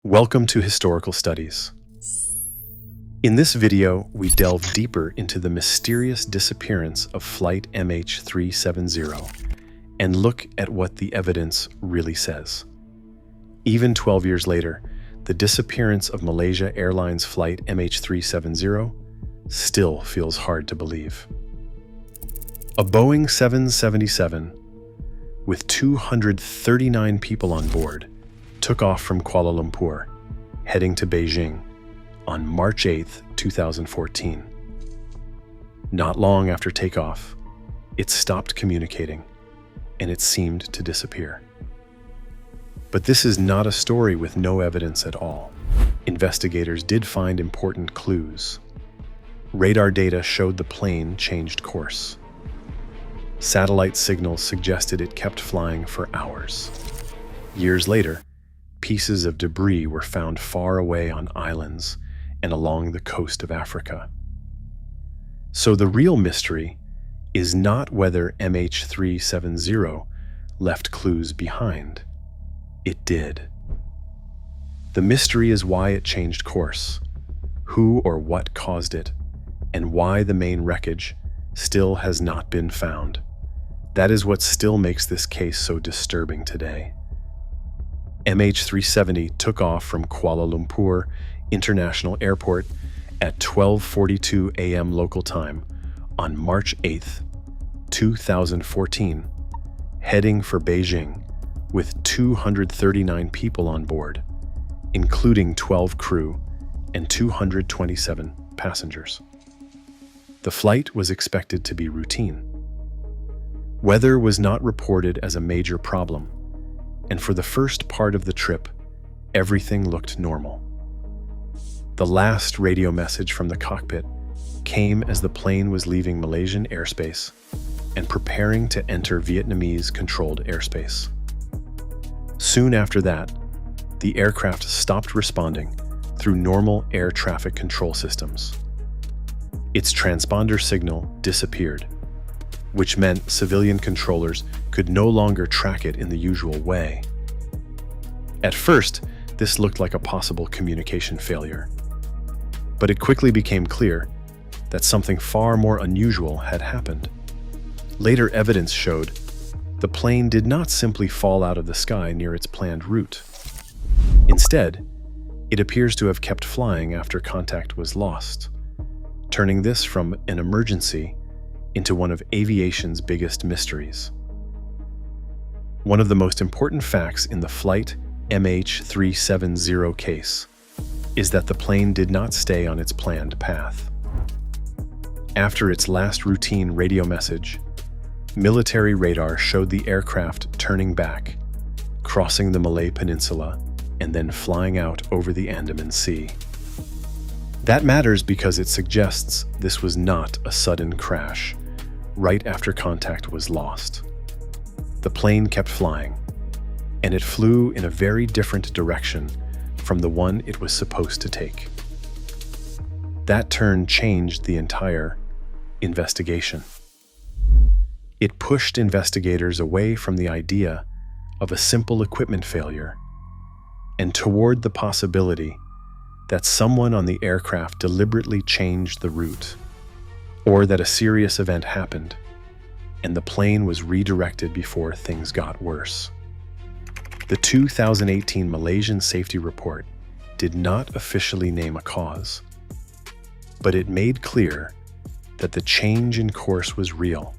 Welcome to Historical Studies. In this video, we delve deeper into the mysterious disappearance of Flight MH370 and look at what the evidence really says. Even 12 years later, the disappearance of Malaysia Airlines Flight MH370 still feels hard to believe. A Boeing 777 with 239 people on board took off from Kuala Lumpur, heading to Beijing on March 8, 2014. Not long after takeoff, it stopped communicating, and it seemed to disappear. But this is not a story with no evidence at all. Investigators did find important clues. Radar data showed the plane changed course. Satellite signals suggested it kept flying for hours. Years later, pieces of debris were found far away on islands and along the coast of Africa. So the real mystery is not whether MH370 left clues behind. It did. The mystery is why it changed course, who or what caused it, and why the main wreckage still has not been found. That is what still makes this case so disturbing today. MH370 took off from Kuala Lumpur International Airport at 12:42 a.m. local time on March 8, 2014, heading for Beijing with 239 people on board, including 12 crew and 227 passengers. The flight was expected to be routine. Weather was not reported as a major problem, and for the first part of the trip, everything looked normal. The last radio message from the cockpit came as the plane was leaving Malaysian airspace and preparing to enter Vietnamese-controlled airspace. Soon after that, the aircraft stopped responding through normal air traffic control systems. Its transponder signal disappeared, which meant civilian controllers could no longer track it in the usual way. At first, this looked like a possible communication failure, but it quickly became clear that something far more unusual had happened. Later evidence showed the plane did not simply fall out of the sky near its planned route. Instead, it appears to have kept flying after contact was lost, turning this from an emergency into one of aviation's biggest mysteries. One of the most important facts in the Flight MH370 case is that the plane did not stay on its planned path. After its last routine radio message, military radar showed the aircraft turning back, crossing the Malay Peninsula, and then flying out over the Andaman Sea. That matters because it suggests this was not a sudden crash right after contact was lost. The plane kept flying, and it flew in a very different direction from the one it was supposed to take. That turn changed the entire investigation. It pushed investigators away from the idea of a simple equipment failure and toward the possibility that someone on the aircraft deliberately changed the route, or that a serious event happened and the plane was redirected before things got worse. The 2018 Malaysian Safety Report did not officially name a cause, but it made clear that the change in course was real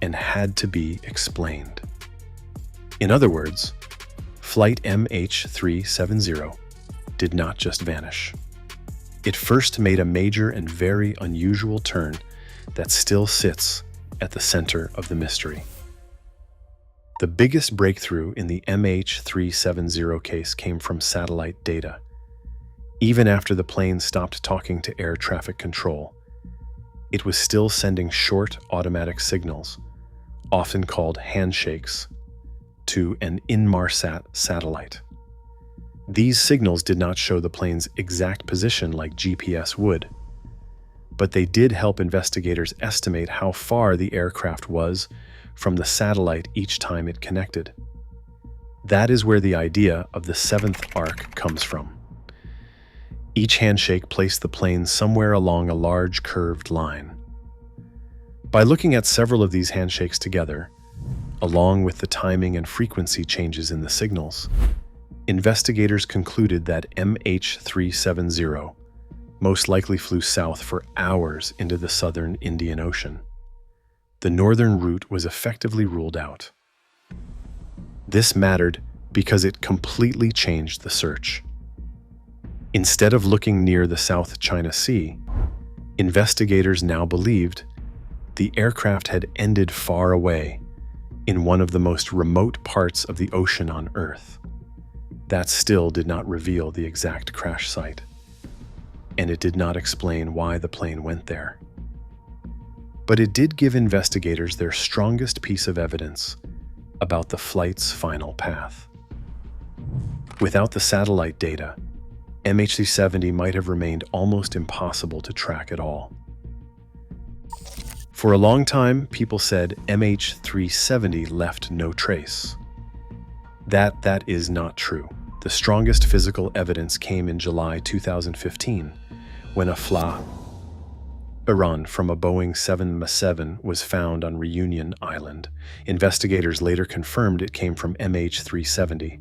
and had to be explained. In other words, Flight MH370 did not just vanish. It first made a major and very unusual turn that still sits at the center of the mystery. The biggest breakthrough in the MH370 case came from satellite data. Even after the plane stopped talking to air traffic control, it was still sending short automatic signals, often called handshakes, to an Inmarsat satellite. These signals did not show the plane's exact position like GPS would, but they did help investigators estimate how far the aircraft was from the satellite each time it connected. That is where the idea of the seventh arc comes from. Each handshake placed the plane somewhere along a large curved line. By looking at several of these handshakes together, along with the timing and frequency changes in the signals, investigators concluded that MH370 most likely flew south for hours into the southern Indian Ocean. The northern route was effectively ruled out. This mattered because it completely changed the search. Instead of looking near the South China Sea, investigators now believed the aircraft had ended far away in one of the most remote parts of the ocean on Earth. That still did not reveal the exact crash site, and it did not explain why the plane went there. But it did give investigators their strongest piece of evidence about the flight's final path. Without the satellite data, MH370 might have remained almost impossible to track at all. For a long time, people said MH370 left no trace. That is not true. The strongest physical evidence came in July 2015, when a flight from a Boeing 777 was found on Reunion Island. Investigators later confirmed it came from MH370.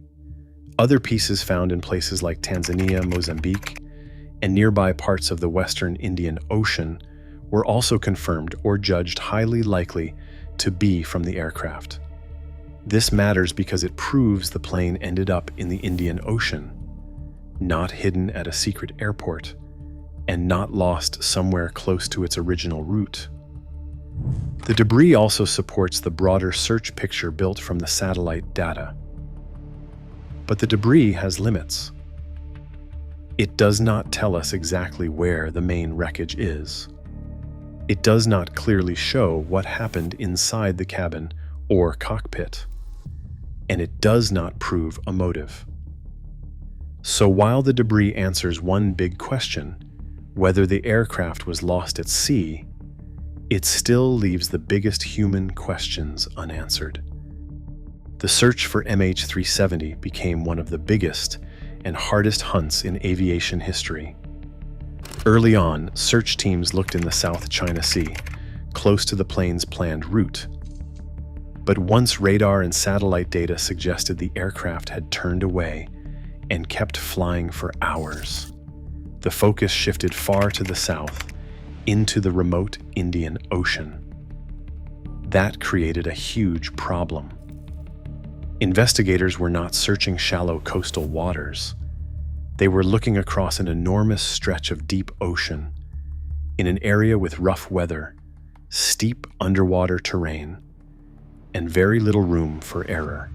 Other pieces found in places like Tanzania, Mozambique, and nearby parts of the Western Indian Ocean were also confirmed or judged highly likely to be from the aircraft. This matters because it proves the plane ended up in the Indian Ocean, not hidden at a secret airport, and not lost somewhere close to its original route. The debris also supports the broader search picture built from the satellite data. But the debris has limits. It does not tell us exactly where the main wreckage is. It does not clearly show what happened inside the cabin or cockpit, and it does not prove a motive. So while the debris answers one big question, whether the aircraft was lost at sea, it still leaves the biggest human questions unanswered. The search for MH370 became one of the biggest and hardest hunts in aviation history. Early on, search teams looked in the South China Sea, close to the plane's planned route. But once radar and satellite data suggested the aircraft had turned away and kept flying for hours, the focus shifted far to the south, into the remote Indian Ocean. That created a huge problem. Investigators were not searching shallow coastal waters. They were looking across an enormous stretch of deep ocean, in an area with rough weather, steep underwater terrain, and very little room for error.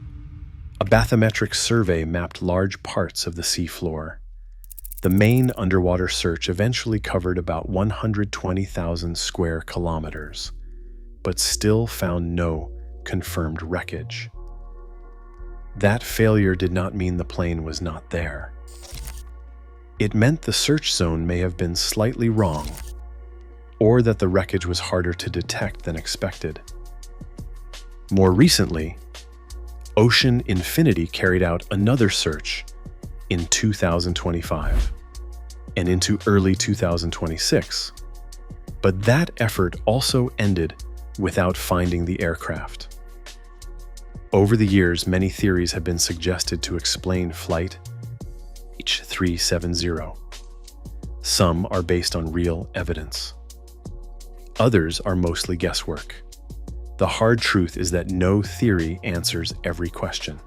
A bathymetric survey mapped large parts of the seafloor. The main underwater search eventually covered about 120,000 square kilometers, but still found no confirmed wreckage. That failure did not mean the plane was not there. It meant the search zone may have been slightly wrong, or that the wreckage was harder to detect than expected. More recently, Ocean Infinity carried out another search in 2025 and into early 2026, but that effort also ended without finding the aircraft. Over the years, many theories have been suggested to explain Flight MH370. Some are based on real evidence. Others are mostly guesswork. The hard truth is that no theory answers every question.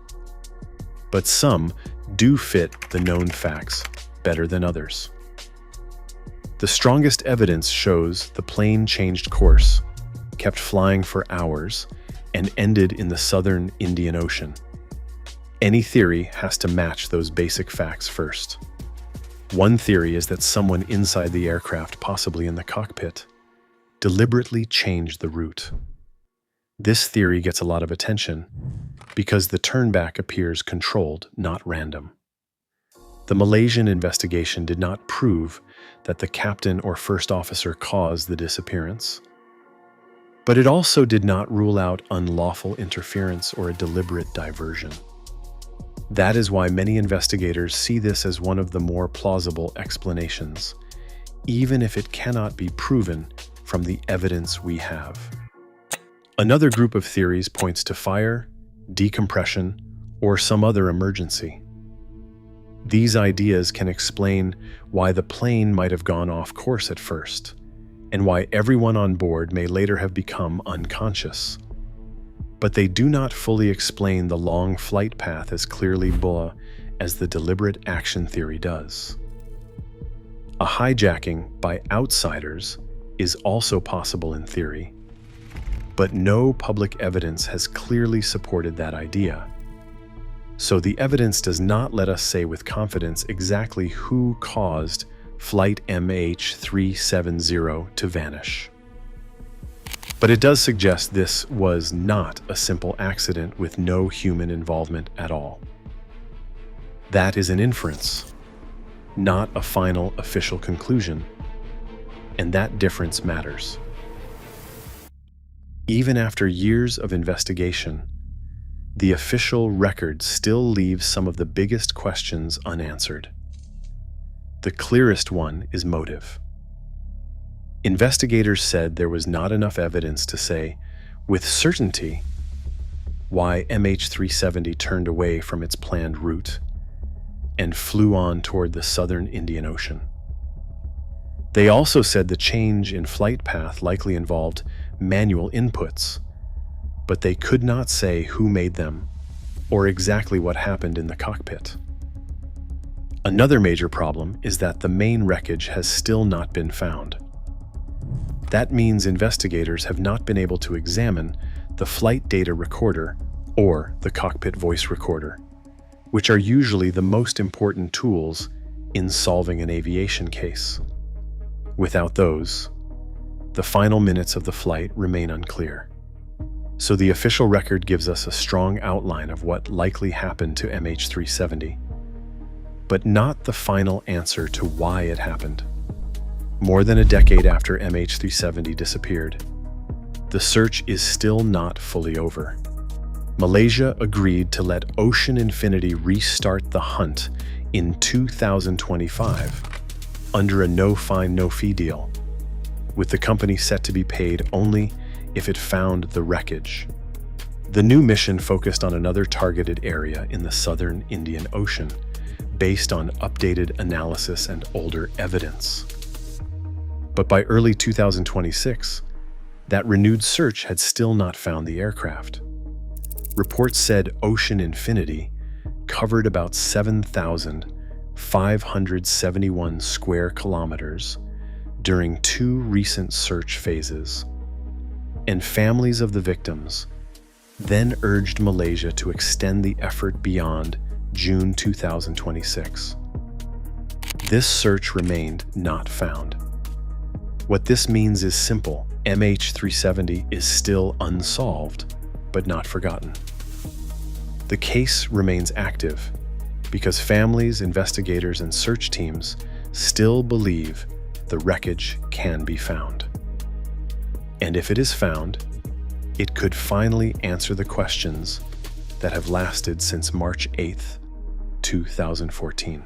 But some do fit the known facts better than others. The strongest evidence shows the plane changed course, kept flying for hours, and ended in the southern Indian Ocean. Any theory has to match those basic facts first. One theory is that someone inside the aircraft, possibly in the cockpit, deliberately changed the route. This theory gets a lot of attention because the turnback appears controlled, not random. The Malaysian investigation did not prove that the captain or first officer caused the disappearance, but it also did not rule out unlawful interference or a deliberate diversion. That is why many investigators see this as one of the more plausible explanations, even if it cannot be proven from the evidence we have. Another group of theories points to fire, decompression, or some other emergency. These ideas can explain why the plane might have gone off course at first, and why everyone on board may later have become unconscious. But they do not fully explain the long flight path as clearly as the deliberate action theory does. A hijacking by outsiders is also possible in theory, but no public evidence has clearly supported that idea. So the evidence does not let us say with confidence exactly who caused Flight MH370 to vanish. But it does suggest this was not a simple accident with no human involvement at all. That is an inference, not a final official conclusion, and that difference matters. Even after years of investigation, the official record still leaves some of the biggest questions unanswered. The clearest one is motive. Investigators said there was not enough evidence to say, with certainty, why MH370 turned away from its planned route and flew on toward the southern Indian Ocean. They also said the change in flight path likely involved manual inputs, but they could not say who made them or exactly what happened in the cockpit. Another major problem is that the main wreckage has still not been found. That means investigators have not been able to examine the flight data recorder or the cockpit voice recorder, which are usually the most important tools in solving an aviation case. Without those, the final minutes of the flight remain unclear. So the official record gives us a strong outline of what likely happened to MH370, but not the final answer to why it happened. More than a decade after MH370 disappeared, the search is still not fully over. Malaysia agreed to let Ocean Infinity restart the hunt in 2025 under a no-fine, no-fee deal, with the company set to be paid only if it found the wreckage. The new mission focused on another targeted area in the southern Indian Ocean, based on updated analysis and older evidence. But by early 2026, that renewed search had still not found the aircraft. Reports said Ocean Infinity covered about 7,571 square kilometers during 2 recent search phases, and families of the victims then urged Malaysia to extend the effort beyond June 2026. This search remained not found. What this means is simple: MH370 is still unsolved, but not forgotten. The case remains active because families, investigators, and search teams still believe the wreckage can be found. And if it is found, it could finally answer the questions that have lasted since March 8th, 2014.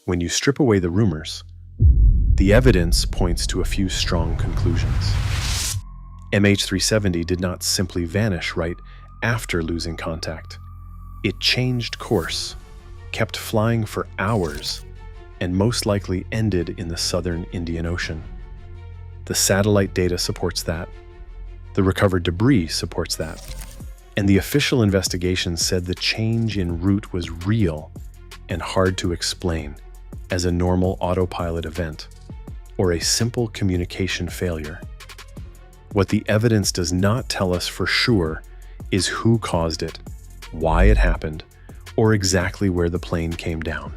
When you strip away the rumors, the evidence points to a few strong conclusions. MH370 did not simply vanish right after losing contact. It changed course, kept flying for hours, and most likely ended in the southern Indian Ocean. The satellite data supports that. The recovered debris supports that. And the official investigation said the change in route was real and hard to explain as a normal autopilot event or a simple communication failure. What the evidence does not tell us for sure is who caused it, why it happened, or exactly where the plane came down.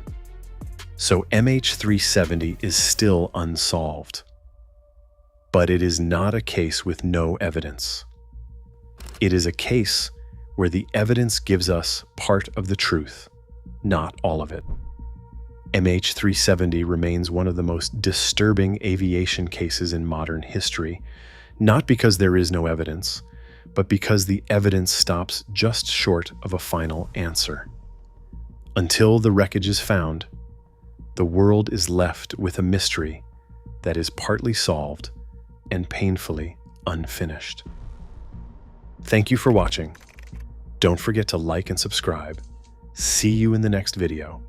So MH370 is still unsolved. But it is not a case with no evidence. It is a case where the evidence gives us part of the truth, not all of it. MH370 remains one of the most disturbing aviation cases in modern history, not because there is no evidence, but because the evidence stops just short of a final answer. Until the wreckage is found, the world is left with a mystery that is partly solved and painfully unfinished. Thank you for watching. Don't forget to like and subscribe. See you in the next video.